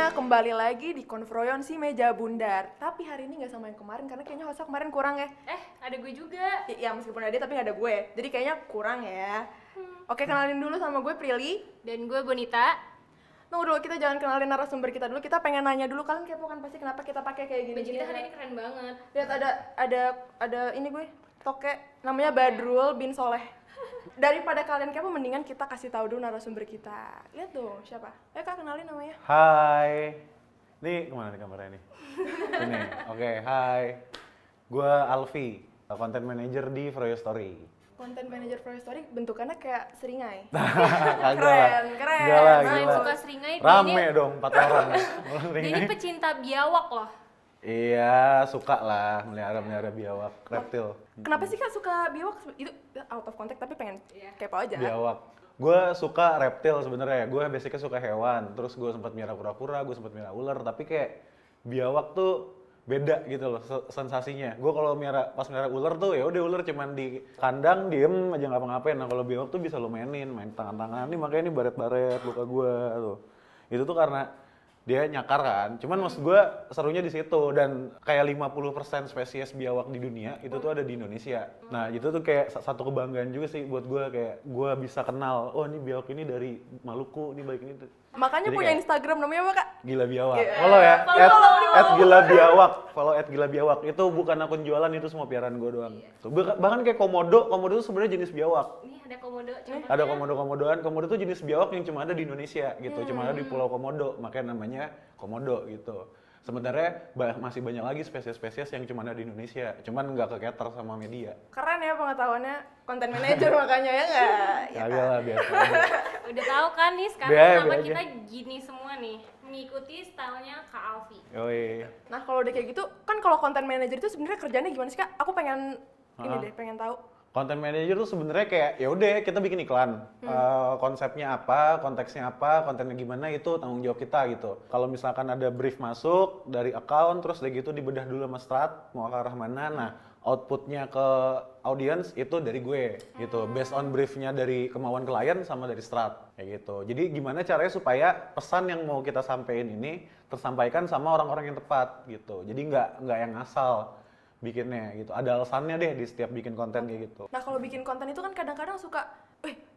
semuanya, kembali lagi di Konfroyon si Meja Bundar. Tapi hari ini nggak sama yang kemarin, karena kayaknya hostnya kemarin kurang ya. Ada gue juga. Ya meskipun ada dia, tapi ada gue. Jadi kayaknya kurang ya. Oke, kenalin dulu sama gue Prilly. Dan gue Bonita. Tunggu dulu, kita jangan kenalin narasumber kita dulu. Kita pengen nanya dulu, kalian kepo kan pasti kenapa kita pakai kayak gini. Baju kita hari ini keren banget. Lihat ada ini gue, toke. Namanya Badrul bin Soleh. Daripada kalian kepo, mendingan kita kasih tahu dulu narasumber kita. Lihat dong, siapa? Kak, kenalin namanya. Hai. Nih, kemana nih kameranya nih? Ini. Oke, hai. Gue Alfi, content manager di Froyo Story. Content manager for story bentukannya kayak seringai. Keren. Keren. Selain suka seringai, Rame dong, 4 orang. dia ini pecinta biawak loh. Iya, suka lah melihara biawak, reptil. Kenapa sih Kak suka biawak? Itu out of context tapi pengen kepo aja. Biawak. Gue suka reptil sebenarnya. Gue basicnya suka hewan. Terus gue sempat miara kura-kura, gue sempat miara ular. Tapi kayak biawak tuh beda gitu loh sensasinya. Gue kalau pas miara ular tuh ya udah ular cuman di kandang diem aja ngapa-ngapain. Nah kalau biawak tuh bisa lo main tangan-tangan. Nih makanya ini baret-baret luka gue tuh. Itu tuh karena dia nyakar kan, cuman maksud gue serunya di situ. Dan kayak 50% spesies biawak di dunia itu tuh ada di Indonesia. Nah itu tuh kayak satu kebanggaan juga sih buat gue, kayak gue bisa kenal, oh ini biawak ini dari Maluku, ini baik ini tuh. Makanya jadi punya kayak Instagram namanya apa Kak? Gila Biawak. Follow ya, @gila biawak. Follow @gila-biawak. Itu bukan akun jualan, itu semua piaraan gue doang. Tuh, bahkan kayak komodo itu sebenarnya jenis biawak. Nih ada komodo. Ada komodo-komodoan. Komodo itu jenis biawak yang cuma ada di Indonesia gitu. Cuma ada di Pulau Komodo, makanya namanya komodo gitu. Sebenarnya masih banyak lagi spesies-spesies yang cuma ada di Indonesia, cuman nggak ke-cater sama media. Keren ya pengetahuannya, content manager makanya ya nggak? Ya lah, biasa. Udah tahu kan nih sekarang nama kita gini semua nih, mengikuti stylenya Kak Alfi. Yoi. Nah kalau udah kayak gitu, kan kalau content manager itu sebenarnya kerjanya gimana sih Kak? Aku pengen pengen tahu. Content manager tuh sebenarnya kayak ya udah kita bikin iklan, konsepnya apa, konteksnya apa, kontennya gimana, itu tanggung jawab kita gitu. Kalau misalkan ada brief masuk dari account, terus udah gitu dibedah dulu sama strat mau ke arah mana, nah outputnya ke audience itu dari gue gitu, based on briefnya dari kemauan klien sama dari strat kayak gitu. Jadi gimana caranya supaya pesan yang mau kita sampaikan ini tersampaikan sama orang-orang yang tepat gitu. Jadi nggak yang asal bikinnya gitu, ada alasannya deh di setiap bikin konten kayak gitu. Nah kalau bikin konten itu kan kadang-kadang suka,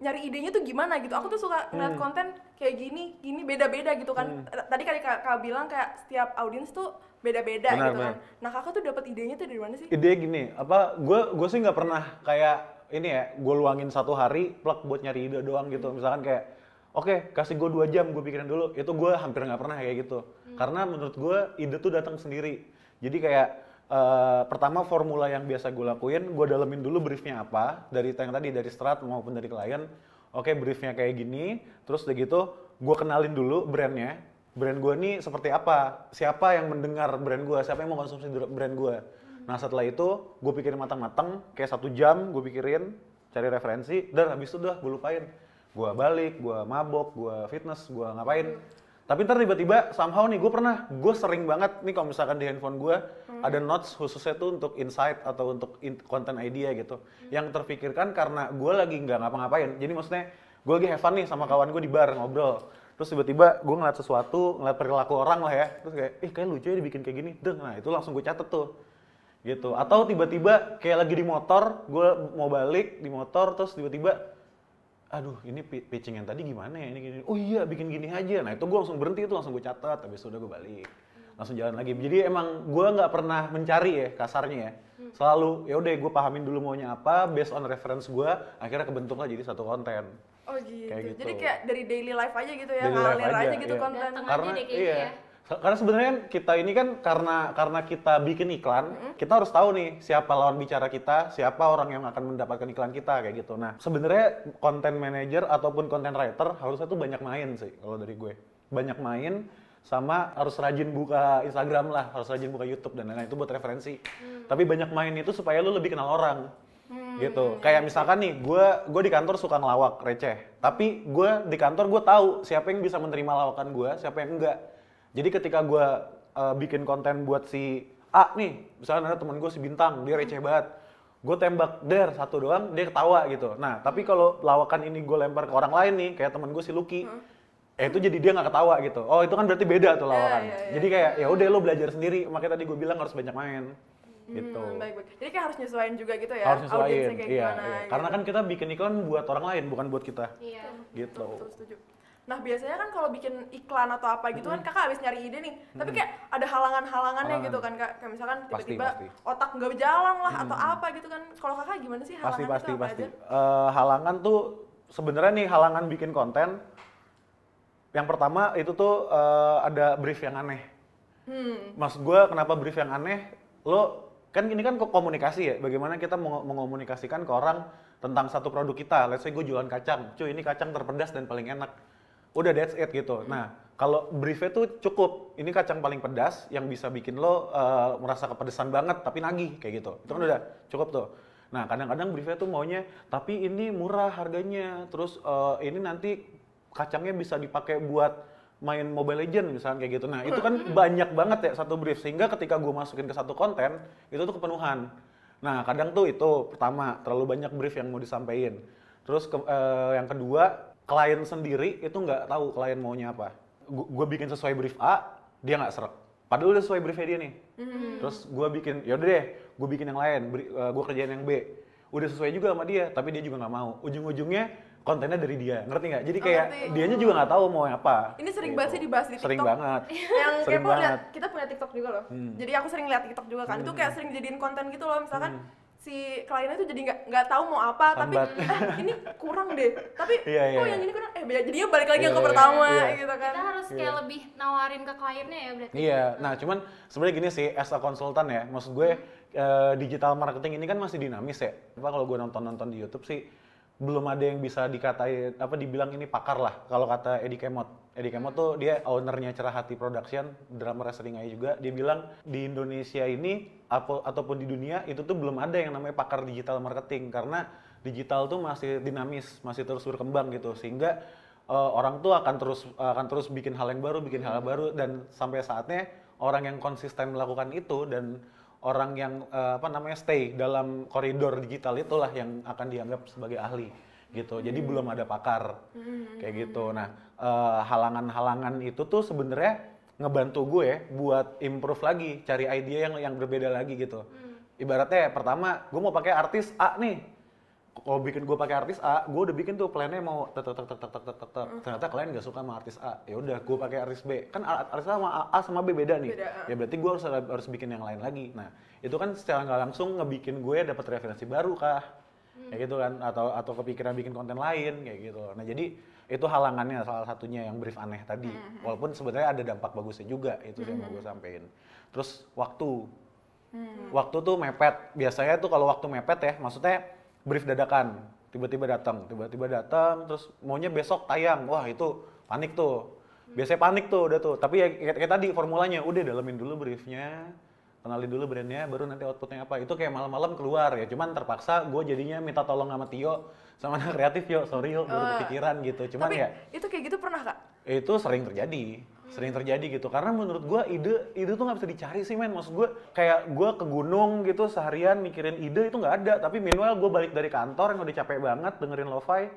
nyari idenya tuh gimana gitu. Aku tuh suka ngeliat konten kayak gini beda-beda gitu kan. Tadi Kak bilang kayak setiap audiens tuh beda-beda gitu kan. Nah Kakak tuh dapat idenya tuh dari mana sih? Ide gini, gue sih nggak pernah kayak ini ya, gue luangin 1 hari plug buat nyari ide doang gitu. Misalkan kayak, oke, kasih gue 2 jam, gue pikirin dulu. Itu gue hampir nggak pernah kayak gitu. Karena menurut gue ide tuh datang sendiri. Jadi kayak pertama formula yang biasa gue lakuin, gue dalemin dulu briefnya apa dari yang tadi, dari strat maupun dari klien. Oke, briefnya kayak gini, terus udah gitu gue kenalin dulu brandnya. Brand gue nih seperti apa, siapa yang mendengar brand gue, siapa yang mau konsumsi brand gue. Nah setelah itu gue pikirin matang-matang, kayak 1 jam gue pikirin, cari referensi, dan habis itu udah gue lupain. Gue balik, gue mabok, gue fitness, gue ngapain. Tapi ntar tiba-tiba somehow nih, gue sering banget nih kalau misalkan di handphone gue ada notes khususnya tuh untuk insight atau untuk content idea gitu. Yang terpikirkan karena gue lagi nggak ngapa-ngapain. Jadi maksudnya gue lagi have fun nih sama kawan gue di bar ngobrol. Terus tiba-tiba gue ngeliat sesuatu, ngeliat perilaku orang lah ya. Terus kayak lucu ya dibikin kayak gini. Nah itu langsung gue catet tuh. Gitu. Atau tiba-tiba kayak lagi di motor, gue mau balik di motor terus tiba-tiba aduh ini pitching yang tadi gimana ya, ini gini, oh iya bikin gini aja. Nah itu gue langsung berhenti, itu langsung gue catat, habis itu udah gue balik, langsung jalan lagi. Jadi emang gue nggak pernah mencari ya kasarnya ya, selalu ya udah gue pahamin dulu maunya apa, based on reference gue, akhirnya kebentuk lah jadi satu konten. Oh gitu. Kayak gitu. Jadi kayak dari daily life aja gitu ya, Daily life ngalir aja aja, gitu iya. konten. Karena deh kayaknya ya. Karena sebenarnya kan kita ini kan karena kita bikin iklan, kita harus tahu nih siapa lawan bicara kita, siapa orang yang akan mendapatkan iklan kita kayak gitu. Nah, sebenarnya content manager ataupun content writer harusnya tuh banyak main sih kalau dari gue. Banyak main sama harus rajin buka Instagram lah, harus rajin buka YouTube dan lain-lain, itu buat referensi. Tapi banyak main itu supaya lu lebih kenal orang. Gitu. Kayak misalkan nih, gue di kantor suka ngelawak receh. Tapi gue di kantor gue tahu siapa yang bisa menerima lawakan gue, siapa yang enggak. Jadi ketika gue bikin konten buat si A nih, misalnya ada temen gue si Bintang, dia receh banget. Gue tembak satu doang, dia ketawa gitu. Nah, tapi kalau lawakan ini gue lempar ke orang lain nih, kayak temen gue si Lucky, itu jadi dia nggak ketawa gitu. Oh itu kan berarti beda tuh lawakan. Jadi kayak ya udah lo belajar sendiri. Makanya tadi gue bilang harus banyak main. Gitu. Baik. Jadi kayak harus nyesuaiin juga gitu ya. Harus nyesuaiin. Kayak Iya. Gitu. Karena kan kita bikin iklan buat orang lain, bukan buat kita. Iya. Gitu. Betul, setuju. Nah biasanya kan kalau bikin iklan atau apa gitu kan kakak habis nyari ide nih, tapi kayak ada halangannya gitu kan kak, kayak misalkan tiba-tiba otak nggak berjalan lah atau apa gitu kan. Kalau kakak gimana sih halangan itu apa aja? Halangan tuh sebenarnya nih halangan bikin konten. Yang pertama itu tuh ada brief yang aneh. Maksud gue kenapa brief yang aneh? Lo kan ini kan komunikasi ya, bagaimana kita mengomunikasikan ke orang tentang satu produk kita. Let's say gue jualan kacang, cuy ini kacang terpedas dan paling enak. Udah that's it gitu. Nah, kalau briefnya tuh cukup, ini kacang paling pedas yang bisa bikin lo merasa kepedesan banget tapi nagih kayak gitu. Itu kan udah cukup tuh. Nah, kadang-kadang briefnya tuh maunya, tapi ini murah harganya, terus ini nanti kacangnya bisa dipakai buat main Mobile Legends misalnya kayak gitu. Nah, itu kan banyak banget ya satu brief, sehingga ketika gue masukin ke satu konten, itu tuh kepenuhan. Nah, kadang tuh itu pertama, terlalu banyak brief yang mau disampaikan. Terus yang kedua, klien sendiri itu nggak tahu klien maunya apa. Gue bikin sesuai brief A, dia nggak srek. Padahal udah sesuai briefnya dia nih. Terus gue bikin, yaudah deh, gue bikin yang lain, gue kerjain yang B. Udah sesuai juga sama dia, tapi dia juga nggak mau. Ujung-ujungnya kontennya dari dia, ngerti nggak? Jadi kayak dianya juga nggak tahu mau apa. Ini sering banget sih dibahas di TikTok. Sering banget. Yang kepo lihat, kita punya TikTok juga loh. Jadi aku sering lihat TikTok juga kan. Itu kayak sering jadiin konten gitu loh, misalkan si kliennya tuh jadi nggak tahu mau apa, Sambat. tapi ini kurang deh. Tapi Iya. yang ini kurang, jadinya balik lagi yang ke pertama gitu kan. Kita harus kayak lebih nawarin ke kliennya ya berarti. Iya, nah cuman sebenarnya gini sih, as a konsultan ya, maksud gue digital marketing ini kan masih dinamis ya. Kalau gue nonton di YouTube sih, belum ada yang bisa dikatain dibilang ini pakar lah kalau kata Edi Kemot. Edi Kemot tuh dia ownernya Cerah Hati Production, drummer Sering Aja juga. Dia bilang di Indonesia ini ataupun di dunia itu tuh belum ada yang namanya pakar digital marketing, karena digital tuh masih dinamis, masih terus berkembang gitu, sehingga orang tuh akan terus bikin hal yang baru, dan sampai saatnya orang yang konsisten melakukan itu dan orang yang stay dalam koridor digital itulah yang akan dianggap sebagai ahli gitu. Jadi belum ada pakar kayak gitu. Nah, halangan-halangan itu tuh sebenarnya ngebantu gue buat improve lagi, cari ide yang berbeda lagi gitu. Ibaratnya pertama gue mau pakai artis A nih. Kalau bikin gue pakai artis A, gue udah bikin tuh plannya mau ternyata kalian nggak suka sama artis A, ya udah gue pakai artis B. Kan artis A sama B beda nih. Ya berarti gue harus bikin yang lain lagi. Nah, itu kan secara nggak langsung ngebikin gue dapat referensi baru kah? Kayak gitu kan, atau kepikiran bikin konten lain kayak gitu. Nah, jadi itu halangannya salah satunya yang brief aneh tadi. Walaupun sebenarnya ada dampak bagusnya juga, itu yang mau gue sampein. Terus waktu. Waktu tuh mepet. Biasanya tuh kalau waktu mepet ya, maksudnya brief dadakan, tiba-tiba datang, terus maunya besok tayang, wah itu panik tuh, biasanya panik tuh udah tuh, tapi ya kayak tadi formulanya, udah dalemin dulu briefnya, kenalin dulu brandnya, baru nanti outputnya apa, itu kayak malam-malam keluar ya, cuman terpaksa gue jadinya minta tolong sama Tio, sama anak kreatif sorry baru kepikiran gitu, cuman tapi ya. Itu kayak gitu pernah kak? Itu sering terjadi gitu, karena menurut gue ide tuh nggak bisa dicari sih men, maksud gue kayak gue ke gunung gitu seharian mikirin ide itu nggak ada, tapi meanwhile gue balik dari kantor yang udah capek banget dengerin lo-fi,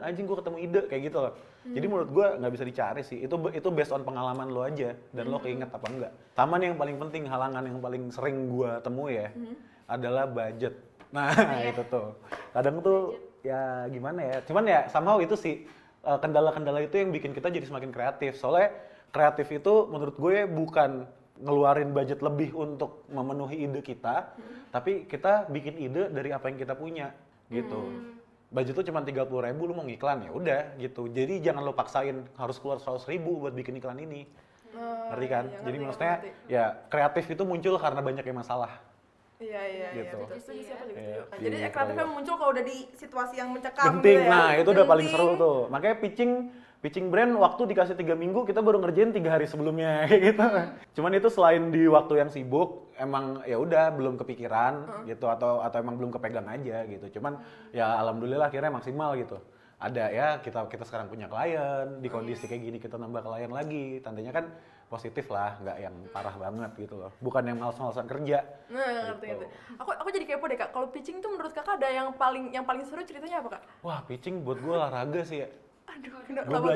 anjing gue ketemu ide kayak gitu loh. Jadi menurut gue nggak bisa dicari sih, itu based on pengalaman lo aja dan lo keinget apa enggak. Sama nih yang paling penting, halangan yang paling sering gue temui ya adalah budget. Nah itu tuh kadang tuh ya gimana ya, cuman ya somehow itu sih kendala-kendala itu yang bikin kita jadi semakin kreatif. Soalnya kreatif itu menurut gue bukan ngeluarin budget lebih untuk memenuhi ide kita, tapi kita bikin ide dari apa yang kita punya gitu. Budget tuh cuma 30.000, lu mau ngiklan ya udah gitu. Jadi jangan lo paksain harus keluar 100.000 buat bikin iklan ini. Ngerti kan? Ya, jadi maksudnya ya kreatif itu muncul karena banyaknya masalah. Iya, gitu. Jadi kreatifnya muncul kalau udah di situasi yang mencekam genting, gitu ya. nah itu udah paling seru tuh. Makanya pitching brand waktu dikasih 3 minggu, kita baru ngerjain 3 hari sebelumnya kayak gitu. Cuman itu selain di waktu yang sibuk, emang ya udah belum kepikiran gitu atau emang belum kepegang aja gitu. Cuman ya alhamdulillah akhirnya maksimal gitu. Ada ya kita sekarang punya klien, di kondisi kayak gini kita nambah klien lagi, tandanya kan positif lah, nggak yang parah banget gitu loh. Bukan yang males-malesan kerja. Nah, ngerti. Aku jadi kepo deh kak. Kalau pitching tuh menurut kakak ada yang paling seru ceritanya apa kak? Wah pitching buat gue olahraga sih ya. Aduh,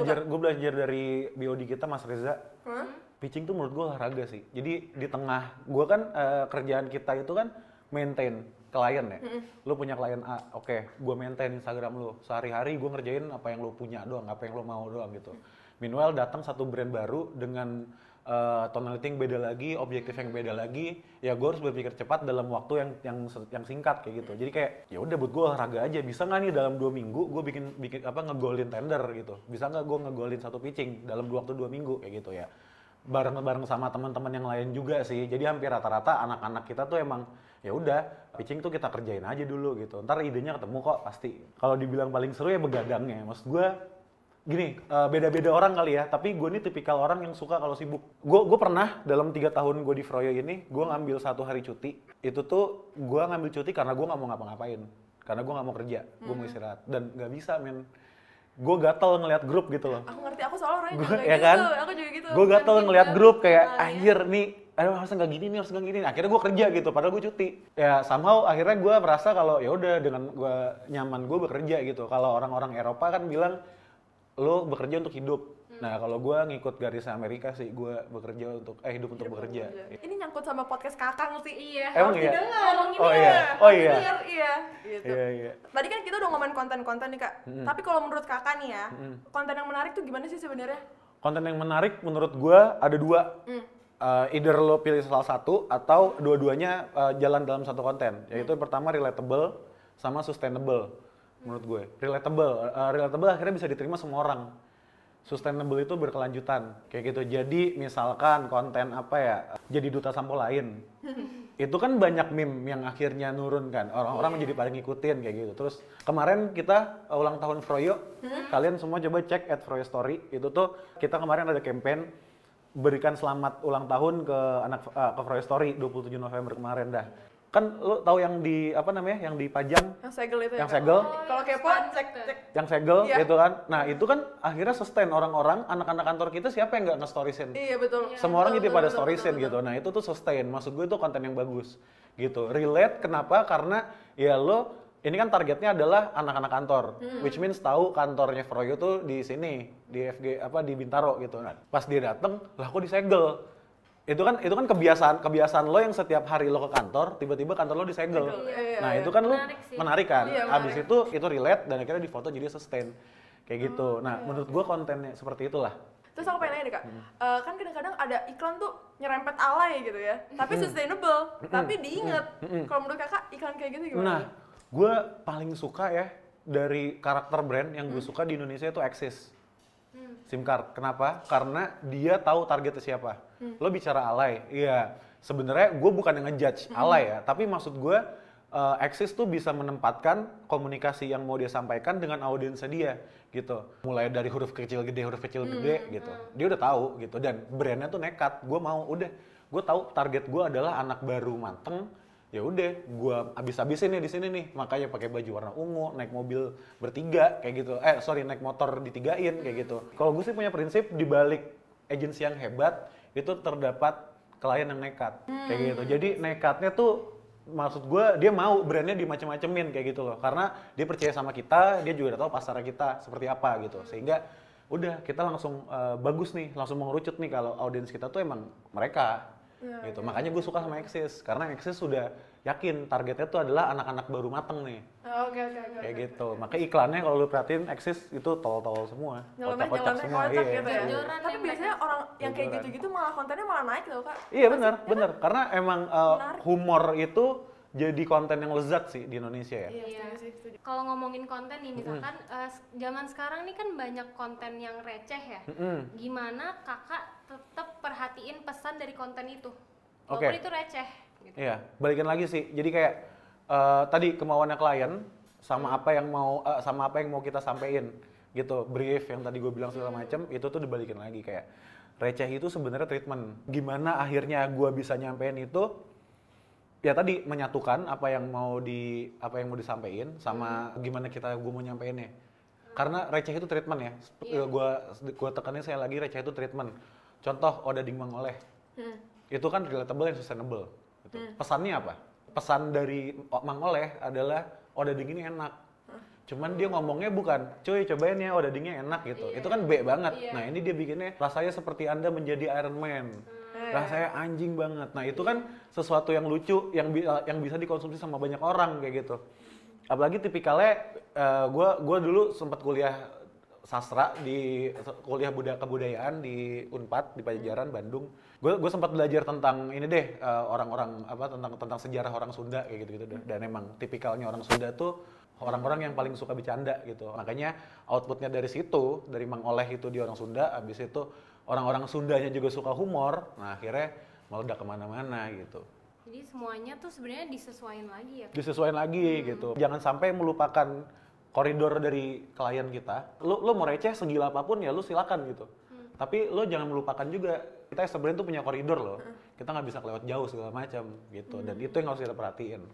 gue belajar dari BOD kita Mas Reza. Pitching tuh menurut gue olahraga sih. Jadi di tengah, gue kan kerjaan kita itu kan maintain klien ya. Lu punya klien A, oke, gue maintain Instagram lu. Sehari-hari gue ngerjain apa yang lu punya doang, apa yang lu mau doang gitu. Meanwhile datang satu brand baru dengan tonality yang beda lagi, objektif yang beda lagi, ya gue harus berpikir cepat dalam waktu yang singkat kayak gitu. Jadi kayak ya udah buat gue olahraga aja. Bisa nggak nih dalam 2 minggu gue bikin ngegolin tender gitu. Bisa nggak gue ngegolin satu pitching dalam waktu 2 minggu kayak gitu ya. Bareng sama teman-teman yang lain juga sih. Jadi hampir rata-rata anak-anak kita tuh emang ya udah pitching tuh kita kerjain aja dulu gitu. Ntar idenya ketemu kok pasti. Kalau dibilang paling seru ya begadangnya. Maksud gue gini, beda-beda orang kali ya, tapi gue ini tipikal orang yang suka kalau sibuk. Gue pernah dalam 3 tahun gue di Froyo ini, gue ngambil 1 hari cuti. Itu tuh gue ngambil cuti karena gue nggak mau ngapa-ngapain, karena gue nggak mau kerja, gue mau istirahat. Dan nggak bisa men, gue gatel ngeliat grup gitu loh. Aku ngerti, aku soalnya orangnya juga ya kan? gitu, aku juga gitu. Gue gatel ngeliat grup kayak anjir nih, aduh harusnya nggak gini nih, harusnya nggak gini. Akhirnya gue kerja gitu, padahal gue cuti. Ya somehow akhirnya gue merasa kalau ya udah dengan gue nyaman gue bekerja gitu. Kalau orang-orang Eropa kan bilang lo bekerja untuk hidup. Nah kalau gue ngikut garisnya Amerika sih, gue bekerja untuk hidup untuk bekerja. Ini nyangkut sama podcast Kakang sih. Iya. Emang harus iya? didengar. Oh iya. Oh iya. Iya. Gitu. Iya. Tadi kan kita udah ngomongin konten-konten nih Kak. Tapi kalau menurut Kakak nih ya, konten yang menarik tuh gimana sih sebenarnya? Konten yang menarik menurut gue ada 2. Either lo pilih salah satu atau dua-duanya jalan dalam satu konten. Yaitu yang pertama relatable sama sustainable. Menurut gue relatable akhirnya bisa diterima semua orang. Sustainable itu berkelanjutan kayak gitu. Jadi misalkan konten apa ya, jadi duta sampo lain itu kan banyak meme yang akhirnya nurun kan, orang-orang menjadi paling ngikutin kayak gitu. Terus kemarin kita ulang tahun Froyo, kalian semua coba cek @Froyo Story. Itu tuh kita kemarin ada campaign berikan selamat ulang tahun ke ke Froyo Story 27 November kemarin dah. Kan lo tahu yang di apa namanya, yang dipajang, yang segel itu yang ya? segel, Kalau kepo cek yang segel iya. gitu kan. Nah itu kan akhirnya sustain orang-orang, anak-anak kantor kita siapa yang nggak nge-storiesin? Iya betul. Semua orang jadi pada betul, storiesin gitu. Nah itu tuh sustain, maksud gue itu konten yang bagus gitu. Relate kenapa? Karena ya lo ini kan targetnya adalah anak-anak kantor, which means tahu kantornya Froyo tuh di sini, di FG di Bintaro gitu. Nah, pas dia dateng, lah kok disegel? Itu kan kebiasaan lo yang setiap hari lo ke kantor, tiba-tiba kantor lo disegel. Nah itu kan lo menarik kan. Iya, Abis itu relate dan akhirnya di foto jadi sustain kayak gitu. Nah menurut gua kontennya seperti itulah. Terus aku pengen nanya deh Kak, kan kadang-kadang ada iklan tuh nyerempet alay gitu ya, tapi sustainable, tapi diinget. Kalau menurut Kakak iklan kayak gitu gimana? Nah, gue paling suka ya dari karakter brand yang gue suka di Indonesia itu Axis. SIM card. Kenapa? Karena dia tahu targetnya siapa. Lo bicara alay, iya. Sebenarnya gue bukan yang ngejudge alay ya, tapi maksud gue Axis tuh bisa menempatkan komunikasi yang mau dia sampaikan dengan audiensnya dia gitu. Mulai dari huruf kecil gede gitu. Dia udah tahu gitu, dan brandnya tuh nekat. Gue tahu target gue adalah anak baru mateng. Ya udah, gue habis-habisin nih di sini nih, makanya pakai baju warna ungu, naik mobil bertiga kayak gitu, naik motor ditigain kayak gitu. Kalau gue sih punya prinsip di balik agensi yang hebat itu terdapat klien yang nekat kayak gitu. Jadi nekatnya tuh maksud gue dia mau brandnya dimacem-macemin kayak gitu loh, karena dia percaya sama kita, dia juga udah tahu pasar kita seperti apa gitu, sehingga udah kita langsung bagus nih, langsung mengerucut nih kalau audiens kita tuh emang mereka. Gitu. Makanya gue suka sama Axis, karena Axis sudah yakin targetnya tuh adalah anak-anak baru mateng nih. Oke. Kayak gitu. Makanya iklannya kalau lu perhatiin Axis itu tol-tol semua. Kocak semua. Iya. Gitu ya. Tapi biasanya orang yang kayak gitu-gitu malah kontennya malah naik loh Kak. Iya benar. Karena emang humor itu jadi konten yang lezat sih di Indonesia ya. Iya. Kalau ngomongin konten nih, misalkan zaman sekarang nih kan banyak konten yang receh ya. Gimana Kakak tetap perhatiin pesan dari konten itu? Walaupun itu receh. Gitu. Iya, balikin lagi sih. Jadi kayak tadi kemauannya klien sama apa yang mau kita sampein gitu. Brief yang tadi gue bilang segala macam itu tuh dibalikin lagi kayak receh itu sebenarnya treatment. Gimana akhirnya gue bisa nyampein itu? Ya tadi menyatukan apa yang mau disampaikan sama gimana gue mau nyampeinnya. Karena receh itu treatment ya. Gue tekanin saya lagi, receh itu treatment. Contoh Odading Mang Oleh. Itu kan relatable dan sustainable gitu. Pesannya apa? Pesan dari Mang Oleh adalah Odading ini enak. Cuman dia ngomongnya bukan, cuy cobain ya, dagingnya enak gitu. Itu kan B banget. Nah ini dia bikinnya, rasanya seperti Anda menjadi Iron Man. Rasanya anjing banget. Nah itu kan sesuatu yang lucu, yang bisa dikonsumsi sama banyak orang kayak gitu. Apalagi tipikalnya, gue dulu sempat kuliah sastra di kuliah kebudayaan di Unpad di Pajajaran Bandung. Gue sempat belajar tentang ini deh, orang-orang tentang sejarah orang Sunda kayak gitu deh. Dan emang tipikalnya orang Sunda tuh orang-orang yang paling suka bercanda gitu. Makanya outputnya dari situ, dari Mang Oleh itu di orang Sunda, abis itu orang-orang Sundanya juga suka humor. Nah akhirnya meledak kemana-mana gitu. Jadi semuanya tuh sebenarnya disesuaikan lagi ya? Disesuaikan lagi gitu. Jangan sampai melupakan koridor dari klien kita. Lo mau receh segila apapun ya lo silakan gitu. Tapi lo jangan melupakan juga, kita sebenarnya tuh punya koridor loh. Kita nggak bisa kelewat jauh segala macam gitu. Dan itu yang harus kita perhatiin.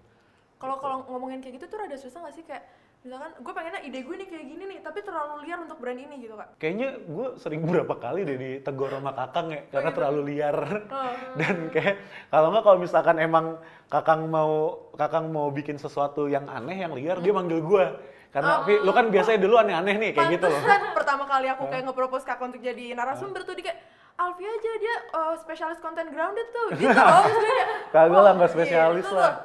Kalau ngomongin kayak gitu tuh rada susah nggak sih, kayak misalkan gue pengennya ide gue nih kayak gini nih, tapi terlalu liar untuk brand ini gitu Kak? Kayaknya gue sering beberapa kali deh ditegur sama Kakang ya, karena terlalu liar. Dan kayak kalau misalkan emang Kakang mau bikin sesuatu yang aneh, yang liar, dia manggil gue. Karena Vi, lu kan biasanya dulu aneh-aneh nih kayak gitu loh. Pertama kali aku kayak nge-propose Kakak untuk jadi narasumber tuh dia kayak Alfi aja, dia spesialis content grounded tuh gitu loh. Kagak lah, nggak spesialis lah.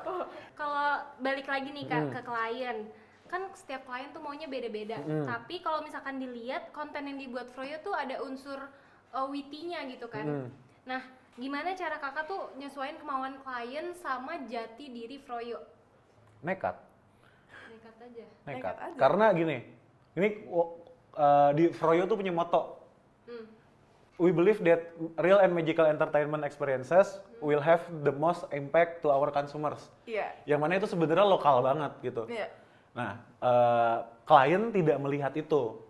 Kalau balik lagi nih Kak ke klien, kan setiap klien tuh maunya beda-beda. Tapi kalau misalkan dilihat konten yang dibuat Froyo tuh ada unsur witty-nya gitu kan. Nah, gimana cara Kakak tuh nyesuaiin kemauan klien sama jati diri Froyo? Nekat Aja. Nekat. Karena gini, ini di Froyo tuh punya moto. We believe that real and magical entertainment experiences will have the most impact to our consumers. Yang mana itu sebenarnya lokal banget gitu. Nah, klien tidak melihat itu.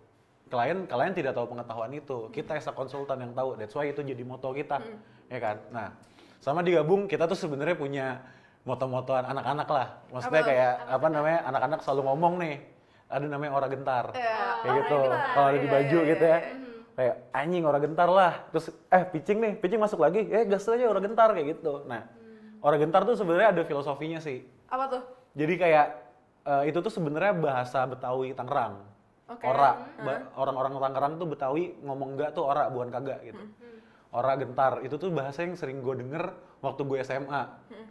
Klien tidak tahu pengetahuan itu. Kita as a konsultan yang tahu. That's why itu jadi moto kita, ya kan? Nah, sama digabung kita tuh sebenarnya punya moto-motoan anak-anak lah. Maksudnya kayak anak-anak selalu ngomong nih. Ada namanya ora gentar. Kayak gitu. Kalau ada di baju gitu ya. Kayak anjing ora gentar lah. Terus pitching masuk lagi. Gas aja ora gentar kayak gitu. Nah, ora gentar tuh sebenarnya ada filosofinya sih. Apa tuh? Jadi kayak itu tuh sebenarnya bahasa Betawi Tangerang. Ora. Orang-orang Tangerang tuh Betawi ngomong enggak tuh ora, bukan kagak gitu. Ora gentar. Itu tuh bahasa yang sering gue denger waktu gue SMA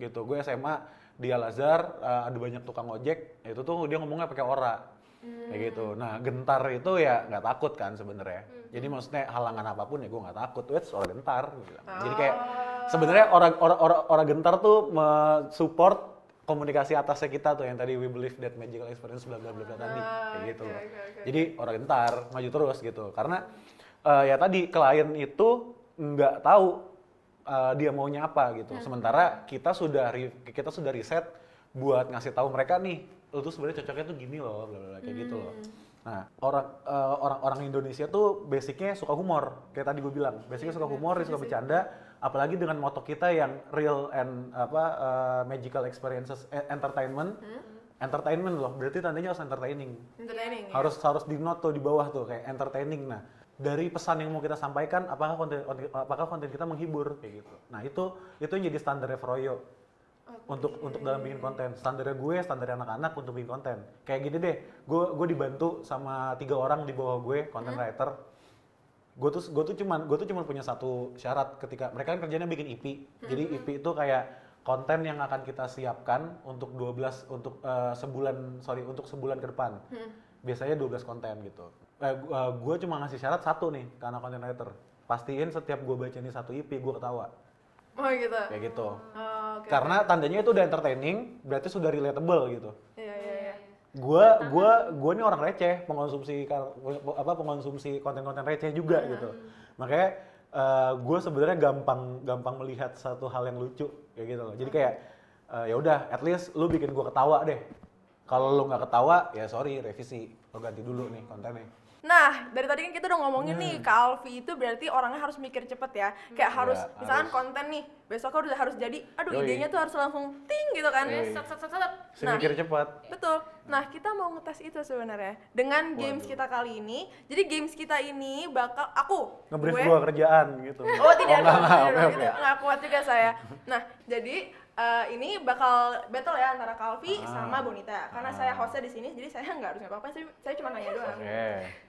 gitu. Gue SMA di Al-Azhar, ada banyak tukang ojek. Itu tuh dia ngomongnya pakai ora. Kayak gitu. Nah, gentar itu ya nggak takut kan sebenarnya. Jadi maksudnya halangan apapun ya gue nggak takut. Orang gentar. Jadi kayak sebenarnya orang gentar tuh support komunikasi atasnya kita tuh yang tadi we believe that magical experience bla bla bla tadi kayak gitu loh. Jadi orang gentar maju terus gitu. Karena ya tadi klien itu nggak tahu dia maunya apa gitu. Sementara kita sudah riset buat ngasih tahu mereka nih, lu tuh sebenarnya cocoknya tuh gini loh, bla bla kayak gitu loh. Nah, orang Indonesia tuh basicnya suka humor, kayak tadi gue bilang, basicnya suka humor, dia suka bercanda, apalagi dengan moto kita yang real and magical experiences entertainment. Entertainment loh, berarti tandanya harus entertaining. Harus di note tuh di bawah tuh kayak entertaining. Nah, dari pesan yang mau kita sampaikan, apakah konten kita menghibur kayak gitu. Nah, itu yang jadi standarnya Froyo. Untuk dalam bikin konten, standarnya gue, standarnya anak-anak untuk bikin konten. Kayak gini deh, gue dibantu sama 3 orang di bawah gue, content writer. Gue tuh cuma punya satu syarat ketika mereka kan kerjanya bikin EP. Jadi EP itu kayak konten yang akan kita siapkan untuk sebulan ke depan. Biasanya 12 konten gitu. Gue cuma ngasih syarat satu nih ke anak content writer. Pastiin setiap gue baca ini satu EP, gue ketawa. Oh gitu? Kayak gitu. Karena tandanya itu udah entertaining, berarti sudah relatable gitu. Iya. Gue ini orang receh, pengonsumsi konten-konten receh juga gitu. Makanya gue sebenarnya gampang melihat satu hal yang lucu kayak gitu loh. Jadi kayak ya udah, at least lu bikin gue ketawa deh. Kalau lu nggak ketawa, ya sorry, revisi. Lo ganti dulu nih kontennya. Nah, dari tadi kan kita udah ngomongin nih, Kak Alfi itu berarti orangnya harus mikir cepet ya. Kayak harus, misalkan konten nih, besoknya udah harus jadi, idenya tuh harus langsung ting gitu kan. Mikir cepat. Betul. Nah, kita mau ngetes itu sebenarnya dengan games kita kali ini. Jadi games kita ini bakal nge-brief gua kerjaan gitu. Oh, tidak. Nggak kuat juga saya. Nah, jadi ini bakal battle ya antara Kalvi sama Bonita. Karena saya hostnya di sini, jadi saya nggak harus apa-apa. Saya cuma nanya doang.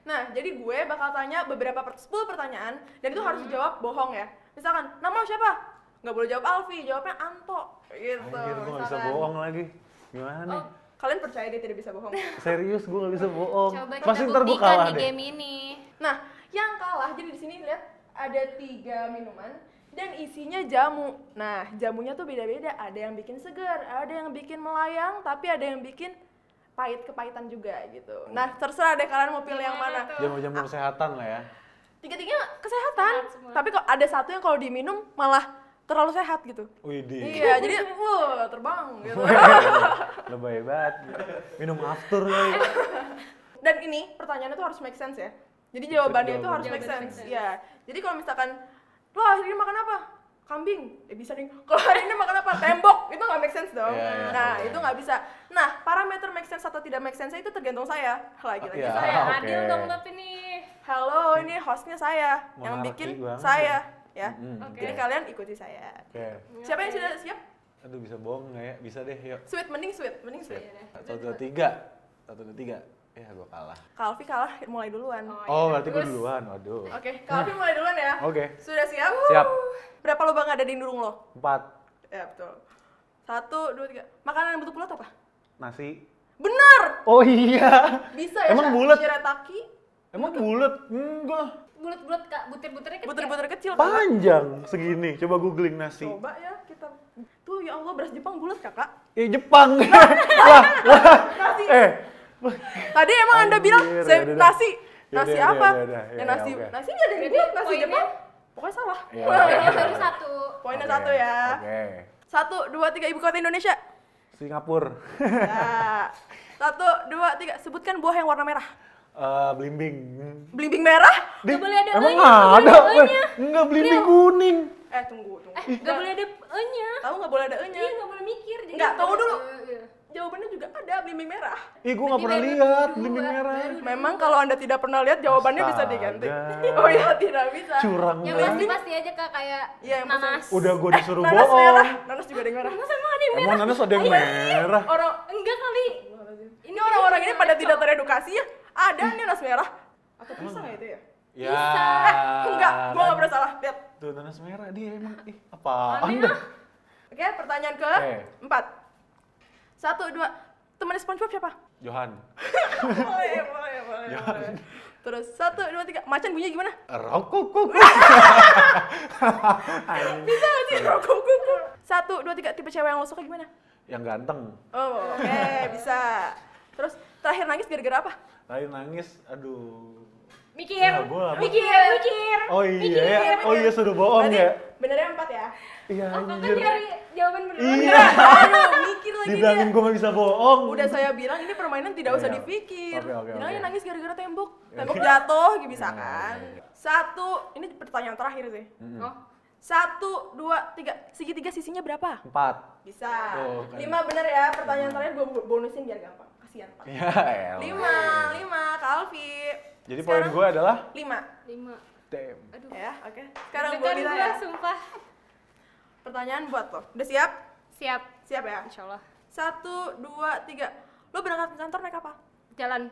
Nah, jadi gue bakal tanya 10 pertanyaan dan itu harus dijawab bohong ya. Misalkan, nama lo siapa? Nggak boleh jawab Alfi, jawabnya Anto. Gitu. Anjir, gue nggak bisa bohong lagi. Gimana nih? Kalian percaya dia tidak bisa bohong? Serius, gue nggak bisa bohong. Coba Pasti kita ntar gue buktikan kalah di deh. game ini. Nah, yang kalah, jadi di sini lihat ada 3 minuman dan isinya jamu. Nah, jamunya tuh beda-beda. Ada yang bikin segar, ada yang bikin melayang, tapi ada yang bikin kepahitan juga gitu. Nah, terserah deh kalian mau pilih yang mana. Jamu-jamu kesehatan lah ya. Tiga-tiganya kesehatan, semua. tapi kok ada satu yang kalau diminum malah terlalu sehat gitu. Widih. Iya, jadi terbang gitu. Lebay banget. Minum after lagi. Dan ini pertanyaannya tuh harus make sense ya. Jadi jawabannya itu harus make sense. Iya. Jadi kalau misalkan lo hari ini makan apa? Kambing. Bisa nih. Kalau hari ini makan apa? Tembok. Itu nggak make sense dong. Nah, itu nggak bisa. Nah, parameter make sense atau tidak make sense itu tergantung saya. Lagi-lagi saya. Adil dong tapi nih. Halo, ini hostnya saya. Yang bikin saya. Ya. Jadi kalian ikuti saya. Siapa yang sudah siap? Aduh, bisa bohong nggak ya? Bisa deh, yuk. Sweet, mending sweet. 1, 2, 3. 1, 2, 3. Ya, gue kalah. Kalvi kalah mulai duluan. Oh, berarti gue duluan. Waduh. Oke, Kalvi mulai duluan ya. Oke. Sudah siap? Siap. Berapa lubang ada di hidung lo? 4. Ya, betul. 1, 2, 3. Makanan yang bentuk bulat apa? Nasi. Benar! Oh iya. Bisa ya? Emang bulat? Shirataki. Emang bulat? Enggak. Bulat-bulat Kak, butir-butirnya kecil. Butir-butir kecil. Kak. Panjang segini. Coba googling nasi. Coba ya kita. Tuh ya Allah, beras Jepang bulat Kakak. Jepang. Lah. Nasi. Tadi emang Anda Anjir, bilang yaudah. nasi. Yaudah, Nasi yaudah, apa? yaudah, Ya ya, nasi. oke. Nasi nggak ada yang bulat, nasi Poinnya? Jepang. Pokoknya salah. Iya. Poinnya baru 1. Poinnya Oke. 1 ya. Oke. 1, 2, 3 ibu kota Indonesia. Singapura. Ya. 1, 2, 3 sebutkan buah yang warna merah. Belimbing. Belimbing merah? Nggak boleh ada Emang E-nya, nggak ada? boleh ada E-nya. Enggak, belimbing kuning. Tunggu. Nggak boleh ada E-nya. Tahu nggak boleh ada E-nya? Iya, nggak boleh mikir. Jadi Nggak, tunggu dulu. Iya. Jawabannya juga ada belimbing merah. Ih, gue nggak Berarti pernah baru lihat dua, belimbing merah. Memang kalau Anda tidak pernah lihat jawabannya bisa diganti. Astaga. Oh iya, tidak bisa. Curang Yang banget. pasti-pasti aja Kak kayak Iya, yang pasti. nanas. Udah gue disuruh Nanas bohong. merah. Nanas juga ada yang merah. Nanas emang ada yang merah? Emang nanas ada yang merah? Orang Enggak kali. ini orang-orang ini pada tidak teredukasi ya. Ada nih nanas merah. Atau pisang ya itu ya? Ya. Enggak, gua nggak pernah salah. Lihat. Tuh nanas merah dia emang. Apaan dah? Oke, pertanyaan ke Oke. 4. 1, 2. Temannya SpongeBob siapa? Johan. boleh. Terus 1, 2, 3. Macan bunyinya gimana? Rokok. Bisa nggak sih rokok kuku? 1, 2, 3. Tipe cewek yang lo suka gimana? Yang ganteng. Oh, oke, bisa. Terus terakhir nangis gara-gara apa? Tadi nangis, aduh. Mikir. Ya, gua apa? Mikir. Oh iya ya. Oh iya, sudah bohong Berarti ya. benernya 4 ya? Iya, Oh, Kakak anjir. nyari jawaban bener. Iya. Aduh, mikir lagi Dibilangin dia. gue gak bisa bohong. Udah saya bilang ini permainan tidak usah Iya. dipikir. Oke. Bilangnya nangis gara-gara tembok. Tembok jatuh, gitu bisa kan? Iya. 1, ini pertanyaan terakhir sih. Oh. 1, 2, 3. Segitiga sisinya berapa? 4. Bisa. Oh, kan. 5 bener ya. Pertanyaan terakhir gue bonusin biar gampang. Kasihan Pak. Ya elah. 5, Kalvi. Jadi poin gue adalah 5. 5. damn. Aduh. Ya, oke. Sekarang gue Deg-degan ditanya. gua, sumpah. Pertanyaan buat lo. Udah siap? Siap. Siap ya? Insyaallah. 1, 2, 3. Lo berangkat ke kantor naik apa? Jalan.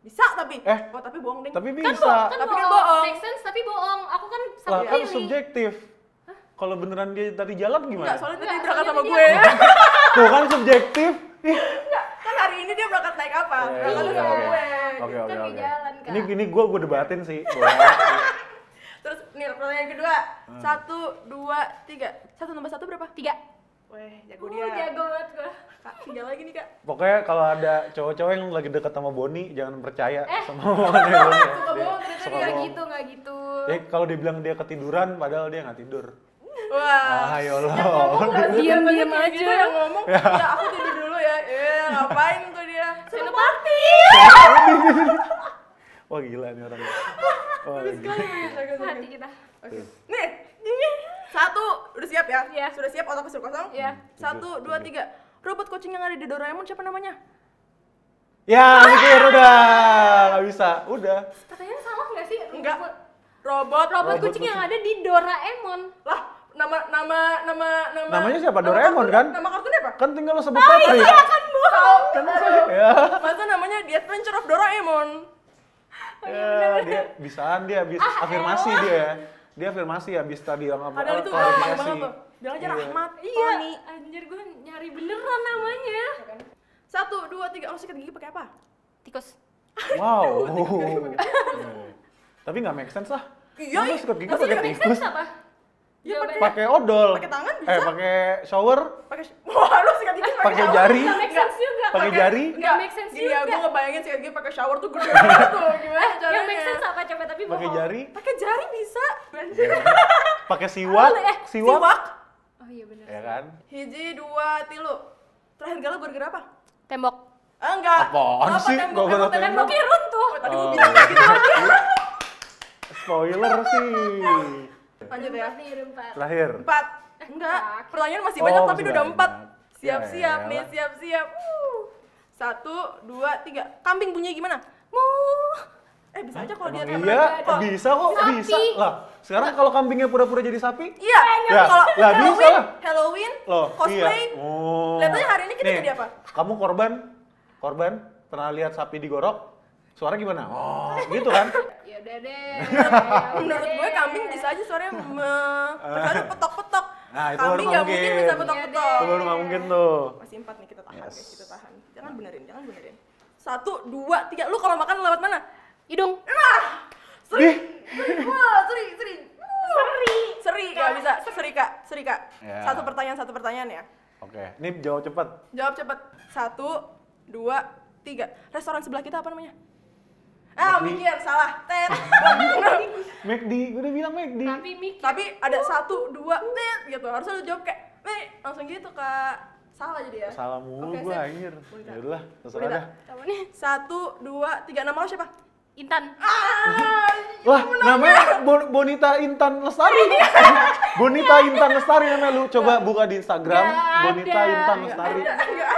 Bisa tapi. Oh, tapi bohong deh. Tapi Kan bisa. Tapi kan bohong. Make sense tapi bohong. Aku kan Lah salah kan pilih. subjektif. Kalau beneran dia tadi jalan gimana? Enggak, soalnya tadi Enggak, berangkat sama soalnya gue. Tuh kan subjektif. Ih. Enggak, kan hari ini dia berangkat naik apa? Berangkat Iya, sama oke. gue. Oke. Tapi jalan, Kak. Ini gue debatin sih. Boleh. Terus nih pertanyaan kedua. 1, 2, 3. 1 tambah 1 berapa? 3. Weh, jago dia. Jago banget gua. Kak, 3 lagi nih, Kak. Pokoknya kalau ada cowok-cowok yang lagi deket sama Boni, jangan percaya sama omongannya Boni. Suka bohong ternyata Suka dia. bohong. Enggak gitu. Kalau dibilang dia ketiduran, padahal dia nggak tidur. Wah. Ayo lo. Diam-diam aja. Gitu yang ngomong, ya aku tidur dulu ya. Ngapain tuh dia? Senopati. Wah gila nih orangnya. Wah, gila. Hati kita. Oke. Nih, ini 1, udah siap ya? Iya. Sudah siap otak pesur kosong? Iya. 1, 2, 3. Robot kucing yang ada di Doraemon siapa namanya? Ya, mikir udah. Nggak bisa. Udah. Katanya salah nggak sih? Enggak. Robot Robot kucing yang ada di Doraemon. Lah, nama Namanya siapa? Doraemon kan? Nama kartunnya apa? Kan tinggal lo sebut Patrick. Iya kan, Bu. Kan ya. Masa namanya The Adventure of Doraemon. Ya, dia bisaan dia habis afirmasi dia. Dia afirmasi habis tadi yang apa? Padahal itu gampang banget tuh. Bilang aja Rahmat, Iya, Tony. anjir gue nyari beneran namanya. 1, 2, 3, lo sikat gigi pakai apa? Tikus. Wow. Tapi nggak make sense lah. Iya, Masa sikat gigi maksudnya pakai Make tikus? sense apa? Iya, Jawabannya. Pakai odol. Pakai tangan bisa? Pakai shower, Pakai wah, lo sikat gigi pakai shower. jari, Gak make sense juga. pakai jari. Nggak make sense Gini ya, juga. gue ngebayangin sikat gigi pakai shower tuh gede banget tuh. Gimana caranya? Yang make sense apa coba tapi Pakai bohong. jari, Pakai jari bisa. pakai siwak, siwak. Siwak. Oh iya bener. Ya kan? Hiji, 2, 3. Terakhir galau gara-gara apa? Tembok. Enggak. Apaan sih? Tembok, Gara-gara emang tembok. Temboknya runtuh. Oh, tadi gue bilang kayak gitu. Spoiler sih. Lanjut ya. Nih, udah 4. Terakhir. 4. Enggak. Pertanyaan masih Oh, banyak tapi masih udah 4. banyak. Siap-siap Ya nih, elah. siap-siap. 1, 2, 3. Kambing bunyinya gimana? Mu. Bisa aja kalau dia Emang iya, bisa kok, Sapi. bisa lah. Sekarang kalau kambingnya pura-pura jadi sapi, Iya. Ya, Kalau lah, bisa lah. Halloween, loh, cosplay. iya. Oh. Lihat aja hari ini kita Nih, jadi apa? Kamu korban, pernah lihat sapi digorok? Suara gimana? Oh, gitu kan? Ya udah deh. Menurut gue kambing bisa aja suaranya kecuali petok-petok. Nah, itu baru Kambing nggak nggak mungkin mungkin. bisa petok-petok. Itu baru nggak mungkin tuh. Masih 4 nih, kita tahan Yes. guys, kita tahan. Jangan benerin. 1, 2, 3. Lu kalau makan lewat mana? Hidung. Ih. Wah, seri. Gak bisa. Seri kak. Ya. Satu pertanyaan ya. Oke, ini jawab cepat. Jawab cepet. 1, 2, 3. Restoran sebelah kita apa namanya? Ah, McD. mikir salah. Tet. McD, gue udah bilang McD. Tapi mikir. Tapi ada 1, 2, tet gitu. Harusnya lu jawab kayak, langsung gitu Kak. Salah jadi ya. Salah mulu Oke, gue sip. anjir. Bonita. Ya udahlah, terserah Bonita. dah. Apa nih? 1, 2, 3. Nama lo siapa? Intan. Lah, namanya Bonita Intan Lestari. Bonita Intan Lestari namanya lu. Coba buka di Instagram, Nggak Bonita ada. Intan Lestari. Nggak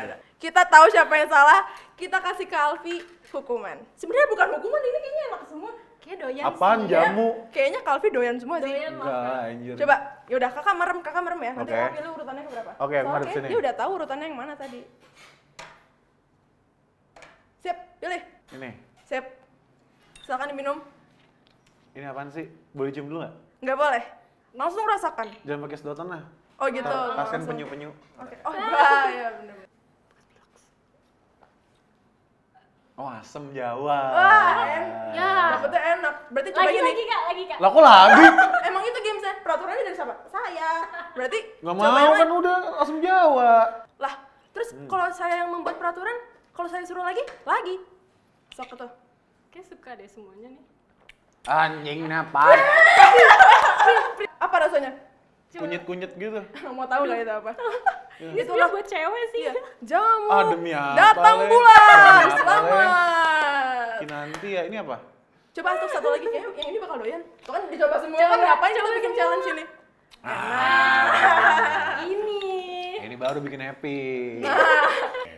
ada. Kita tahu siapa yang salah. Kita kasih ke Alfi hukuman. Sebenarnya bukan hukuman, ini kayaknya enak semua. Kayak doyan Apaan sih. jamu? Kayaknya Kalvi doyan semua sih. Doyan Enggak makan. lah, anjir. Coba, yaudah kakak merem ya. Nanti Oke. kakak pilih urutannya ke berapa. Oke, aku Soalnya ngadep sini. dia udah tahu urutannya yang mana tadi. Siap, pilih. Ini. Siap. Silakan diminum. Ini apaan sih? Boleh cium dulu nggak? Nggak boleh. Langsung rasakan. Jangan pakai sedotan lah. Oh gitu. Kasian langsung. penyu-penyu. Oke. Oh enggak, ya bener. Oh, asem Jawa. Wah, Ya. dapetnya enak. Berarti coba Lagi gini. kak. Lah kok lagi? Emang itu gamesnya? Peraturannya dari siapa? Saya. Berarti Nggak coba mau yang kan lain. udah asem Jawa. Lah, terus kalau saya yang membuat peraturan, kalau saya suruh lagi. Sok tuh. Kayak suka deh semuanya nih. Anjing napaan? Apa rasanya? Kunyit-kunyit gitu. Mau tahu nggak itu apa? Ini sebenarnya buat cewek sih. Iya. Jamu. Ah, demi apa, Datang Le? bulan. Demi apa, Le? Selamat. Nanti ya, ini apa? Coba tuh satu lagi kayaknya yang ini bakal doyan. Tuh kan dicoba semua. Ngapain kita bikin challenge ini? Ini. Ini baru bikin happy.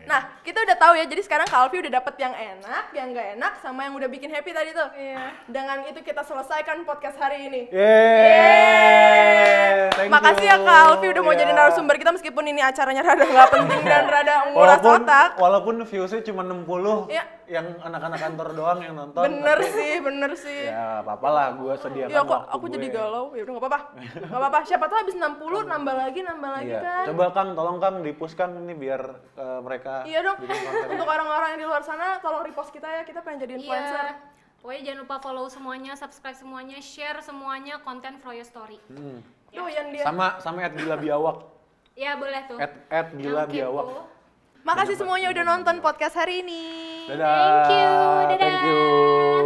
Nah, kita udah tahu ya. Jadi sekarang Kak Alfi udah dapet yang enak, yang nggak enak, sama yang udah bikin happy tadi tuh. Iya. Dengan itu kita selesaikan podcast hari ini. Yeay, thank Makasih you. ya Kak Alfi udah mau Ya. jadi narasumber kita meskipun ini acaranya rada nggak penting dan rada nguras otak. Walaupun viewsnya cuma 60, Iya. yang anak-anak kantor doang yang nonton. Bener tapi sih. Ya, apa-apa lah, gue sediakan Ya waktu aku gue. jadi galau. Ya udah nggak apa-apa. Nggak apa-apa. Siapa tahu habis 60 nambah lagi Iya. kan. Coba Kang, tolong Kang dipuskan ini biar mereka Iya dong. bikin konten. Untuk orang-orang yang di luar sana tolong repost kita ya. Kita pengen jadi influencer. Iya. Pokoknya jangan lupa follow semuanya, subscribe semuanya, share semuanya konten For Your Story. Doyan dia. Sama @gilabiawak. Ya boleh tuh. @gilabiawak. Yang kepo. Makasih semuanya udah nonton podcast hari ini. Dadah. Thank you. Dadah. Thank you.